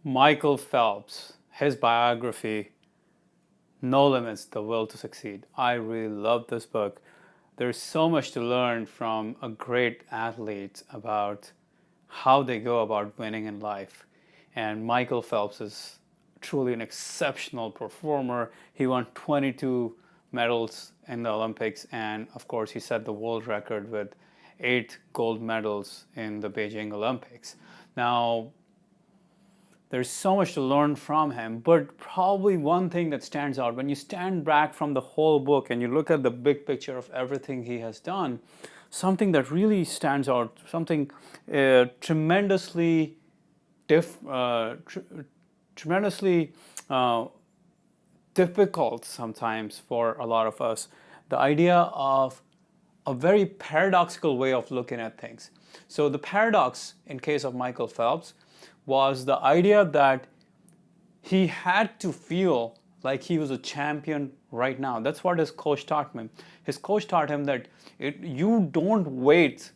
Michael Phelps, his biography, No Limits, The Will to Succeed. I really love this book. There's so much to learn from a great athlete about how they go about winning in life. And Michael Phelps is truly an exceptional performer. He won 22 medals in the Olympics, and of course, he set the world record with 8 gold medals in the Beijing Olympics. Now, there's so much to learn from him, but probably one thing that stands out when you stand back from the whole book and you look at the big picture of everything he has done, something that really stands out, something tremendously tremendously uh, difficult sometimes for a lot of us, the idea of a very paradoxical way of looking at things. So the paradox in case of Michael Phelps was the idea that he had to feel like he was a champion right now. That's what his coach taught him. His coach taught him that you don't wait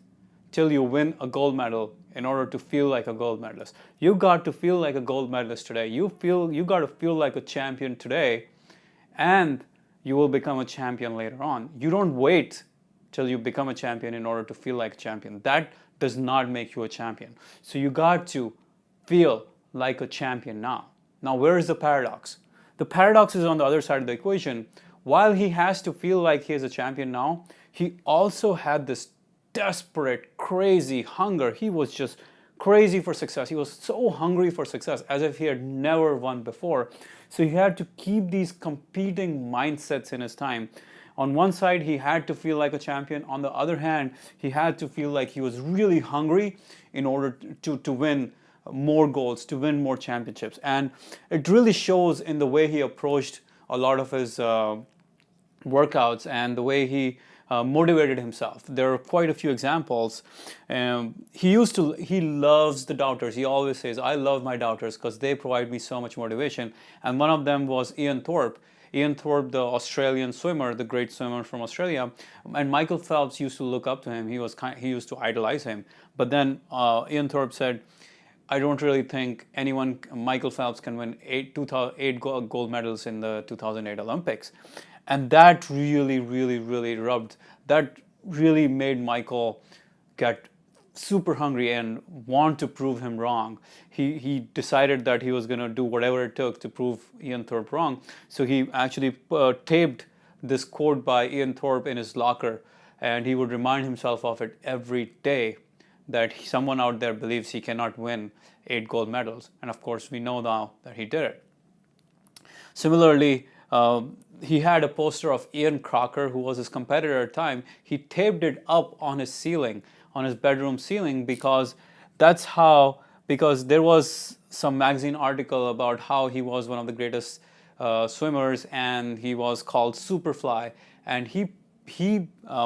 till you win a gold medal in order to feel like a gold medalist. You got to feel like a gold medalist today. You got to feel like a champion today, and you will become a champion later on. You don't wait till you become a champion in order to feel like a champion. That does not make you a champion. So you got to feel like a champion now. Now, where is the paradox? The paradox is on the other side of the equation. While he has to feel like he is a champion now, he also had this desperate, crazy hunger. He was just crazy for success. He was so hungry for success as if he had never won before. So he had to keep these competing mindsets in his time. On one side, he had to feel like a champion. On the other hand, he had to feel like he was really hungry in order to win more golds, to win more championships. And it really shows in the way he approached a lot of his workouts and the way he motivated himself. There are quite a few examples. He loves the doubters. He always says, I love my doubters because they provide me so much motivation. And one of them was Ian Thorpe. Ian Thorpe, the Australian swimmer, the great swimmer from Australia, and Michael Phelps used to look up to him. He used to idolize him. But then Ian Thorpe said, I don't really think Michael Phelps can win eight gold medals in the 2008 Olympics. And that really, really, really that really made Michael get super hungry and want to prove him wrong. He decided that he was going to do whatever it took to prove Ian Thorpe wrong. So he actually taped this quote by Ian Thorpe in his locker, and he would remind himself of it every day, that someone out there believes he cannot win 8 gold medals. And of course, we know now that he did it. Similarly, he had a poster of Ian Crocker, who was his competitor at the time. He taped it up on his ceiling, on his bedroom ceiling, because there was some magazine article about how he was one of the greatest swimmers, and he was called Superfly. And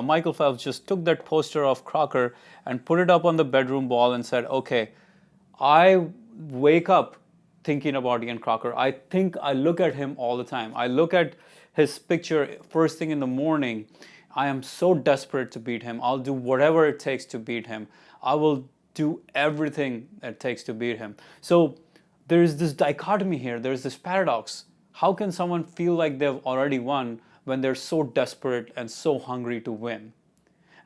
Michael Phelps just took that poster of Crocker and put it up on the bedroom wall and said, okay, I wake up thinking about Ian Crocker. I look at him all the time. I look at his picture first thing in the morning. I am so desperate to beat him. I'll do whatever it takes to beat him. I will do everything it takes to beat him. So there's this dichotomy here. There's this paradox. How can someone feel like they've already won when they're so desperate and so hungry to win?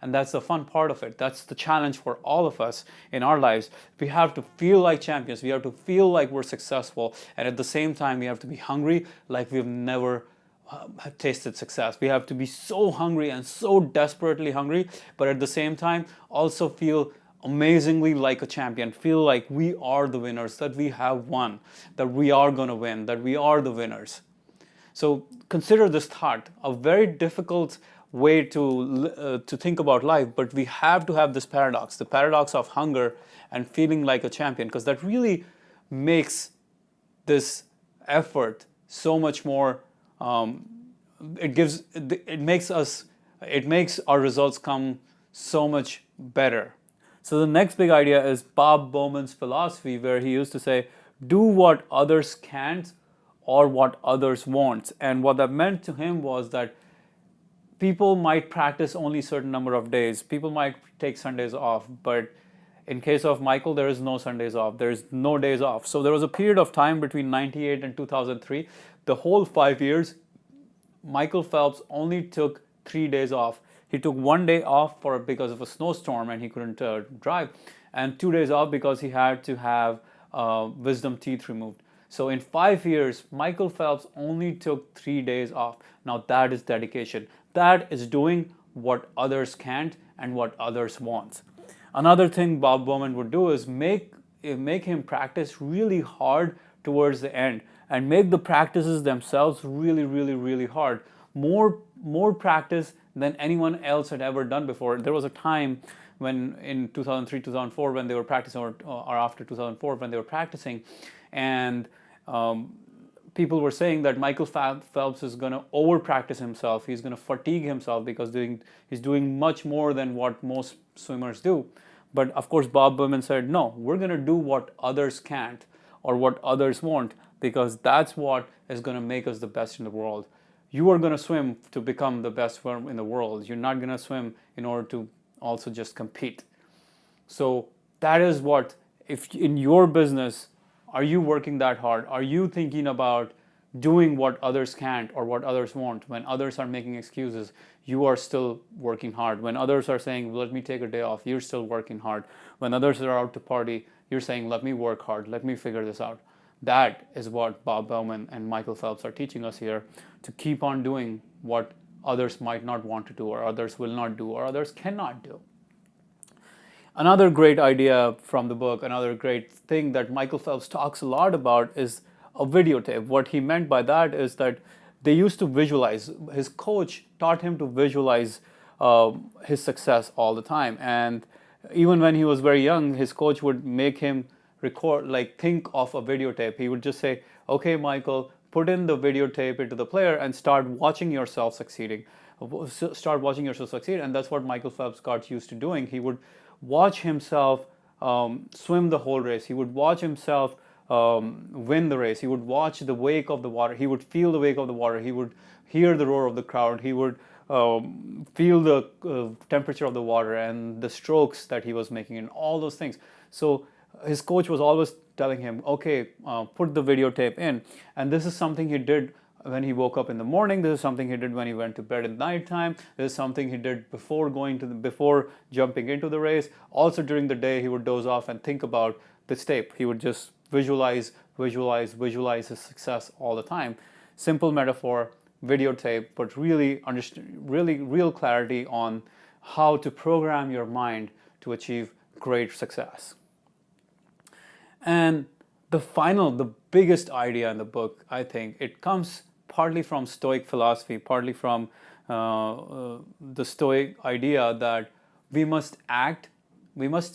And that's the fun part of it. That's the challenge for all of us in our lives. We have to feel like champions. We have to feel like we're successful. And at the same time, we have to be hungry like we've never tasted success. We have to be so hungry and so desperately hungry, but at the same time, also feel amazingly like a champion. Feel like we are the winners, that we have won, that we are going to win, that we are the winners. So consider this thought, a very difficult way to think about life, but we have to have this paradox, the paradox of hunger and feeling like a champion, because that really makes this effort so much more. It makes our results come so much better. So the next big idea is Bob Bowman's philosophy, where he used to say, do what others can't or what others won't. And what that meant to him was that people might practice only a certain number of days. People might take Sundays off, but In case of Michael, there is no Sundays off. There is no days off. So there was a period of time between 98 and 2003. The whole 5 years, Michael Phelps only took 3 days off. He took 1 day off because of a snowstorm and he couldn't drive, and 2 days off because he had to have wisdom teeth removed. So in 5 years, Michael Phelps only took 3 days off. Now that is dedication. That is doing what others can't and what others want. Another thing Bob Bowman would do is make him practice really hard towards the end, and make the practices themselves really, really, really hard. More practice than anyone else had ever done before. There was a time when in 2003, 2004, when they were practicing, or after 2004 when they were practicing, and people were saying that Michael Phelps is going to over practice himself. He's going to fatigue himself because he's doing much more than what most swimmers do. But of course, Bob Bowman said, no, we're going to do what others can't or what others won't, because that's what is going to make us the best in the world. You are going to swim to become the best swimmer in the world. You're not going to swim in order to also just compete. So that is what, if in your business, are you working that hard? Are you thinking about doing what others can't or what others won't? When others are making excuses, you are still working hard. When others are saying, let me take a day off, you're still working hard. When others are out to party, you're saying, let me work hard, let me figure this out. That is what Bob Bowman and Michael Phelps are teaching us here, to keep on doing what others might not want to do, or others will not do, or others cannot do. Another great idea from the book, another great thing that Michael Phelps talks a lot about, is a videotape. What he meant by that is that they used to visualize. His coach taught him to visualize his success all the time. And even when he was very young, his coach would make him record, like think of a videotape. He would just say, okay, Michael, put in the videotape into the player and start watching yourself succeeding. Start watching yourself succeed. And that's what Michael Phelps got used to doing. He would watch himself swim the whole race. He would watch himself win the race. He would watch the wake of the water. He would feel the wake of the water. He would hear the roar of the crowd. He would feel the temperature of the water and the strokes that he was making and all those things. So his coach was always telling him, okay, put the videotape in. And this is something he did when he woke up in the morning. This is something he did when he went to bed at night time. This is something he did before jumping into the race. Also during the day, he would doze off and think about this tape. He would just visualize his success all the time. Simple metaphor, videotape, but really real clarity on how to program your mind to achieve great success. And the biggest idea in the book, I think, it comes partly from Stoic philosophy, partly from the Stoic idea that we must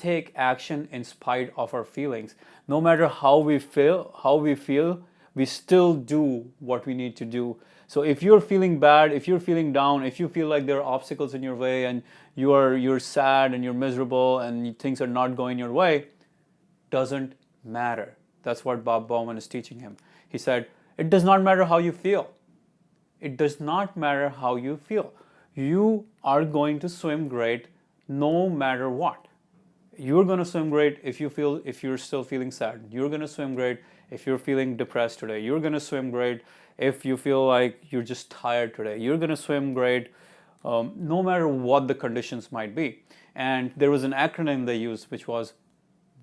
take action in spite of our feelings. No matter how we feel, we still do what we need to do. So if you're feeling bad, if you're feeling down, if you feel like there are obstacles in your way and you're sad and you're miserable and things are not going your way, doesn't matter. That's what Bob Bowman is teaching him. He said, it does not matter how you feel. It does not matter how you feel. You are going to swim great no matter what. You're going to swim great if you're still feeling sad. You're going to swim great if you're feeling depressed today. You're going to swim great if you feel like you're just tired today. You're going to swim great no matter what the conditions might be. And there was an acronym they used, which was,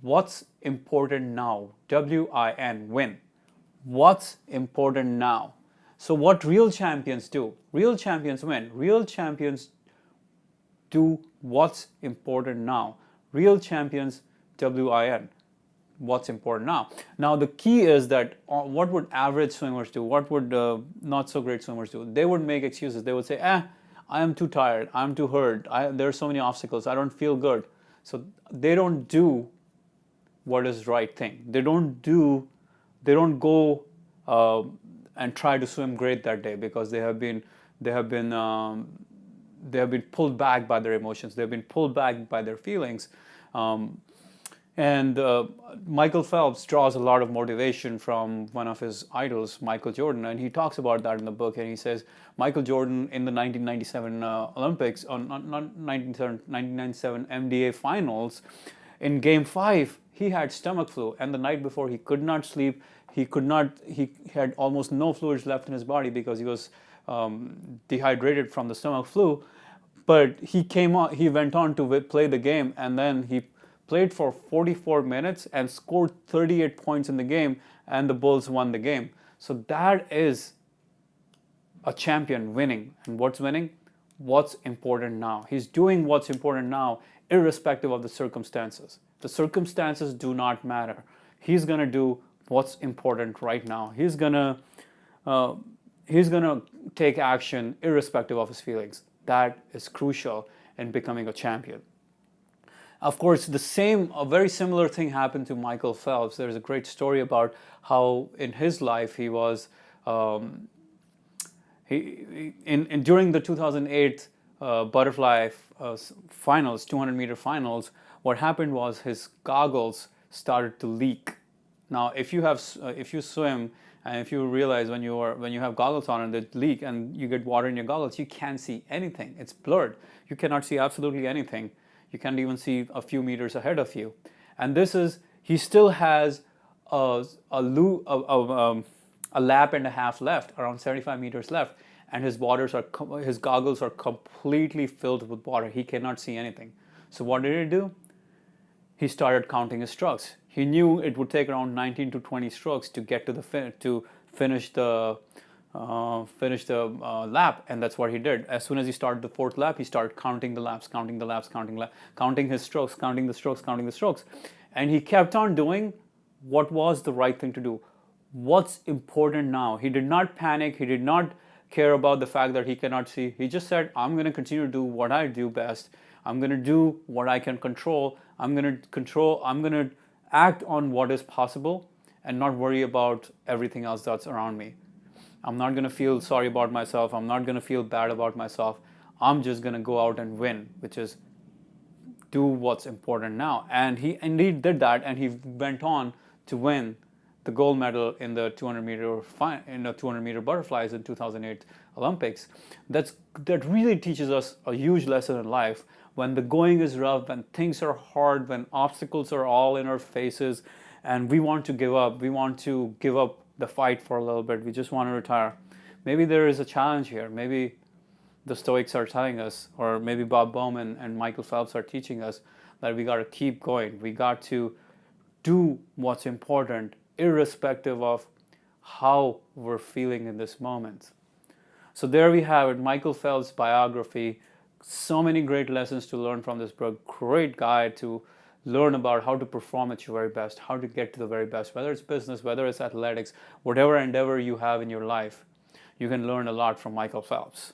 what's important now? WIN, win. What's important now? So what real champions do? Real champions win. Real champions do what's important now. Real champions, WIN. What's important now? Now the key is that what would average swimmers do? What would not so great swimmers do? They would make excuses. They would say, I am too tired. I'm too hurt. There are so many obstacles. I don't feel good. So they don't do what is right thing. They don't go and try to swim great that day because they have been pulled back by their emotions. They've been pulled back by their feelings. And Michael Phelps draws a lot of motivation from one of his idols, Michael Jordan, and he talks about that in the book. And he says Michael Jordan in the 1997 Olympics, 1997 MDA finals, In game 5, he had stomach flu, and the night before he could not sleep. He had almost no fluids left in his body because he was dehydrated from the stomach flu. But he went on to play the game, and then he played for 44 minutes and scored 38 points in the game, and the Bulls won the game. So that is a champion winning. And what's winning? What's important now. He's doing what's important now, irrespective of the circumstances. The circumstances do not matter. He's going to do what's important right now. He's going to take action irrespective of his feelings. That is crucial in becoming a champion. Of course, a very similar thing happened to Michael Phelps. There's a great story about how in his life he was during the 2008 butterfly finals, 200-meter finals. What happened was his goggles started to leak. Now, if you swim and if you realize when you have goggles on and they leak and you get water in your goggles, you can't see anything. It's blurred. You cannot see absolutely anything. You can't even see a few meters ahead of you. And he still has a lap and a half left, around 75 meters left, and his goggles are completely filled with water. He cannot see anything. So what did he do? He started counting his strokes. He knew it would take around 19 to 20 strokes to get to finish the lap, and that's what he did. As soon as he started the 4th lap, he started counting the laps, counting his strokes, counting the strokes, and he kept on doing what was the right thing to do. What's important now? He did not panic. He did not care about the fact that he cannot see. He just said, I'm going to continue to do what I do best. I'm going to do what I can control. I'm going to act on what is possible and not worry about everything else that's around me. I'm not going to feel sorry about myself. I'm not going to feel bad about myself. I'm just going to go out and win, which is do what's important now. And he indeed did that, and he went on to win the gold medal in the 200-meter butterflies in 2008 Olympics. That really teaches us a huge lesson in life. When the going is rough, when things are hard, when obstacles are all in our faces, and we want to give up the fight for a little bit, we just want to retire. Maybe there is a challenge here. Maybe the Stoics are telling us, or maybe Bob Bowman and Michael Phelps are teaching us that we got to keep going. We got to do what's important, irrespective of how we're feeling in this moment. So there we have it, Michael Phelps' biography. So many great lessons to learn from this book. Great guide to learn about how to perform at your very best, how to get to the very best, whether it's business, whether it's athletics, whatever endeavor you have in your life. You can learn a lot from Michael Phelps.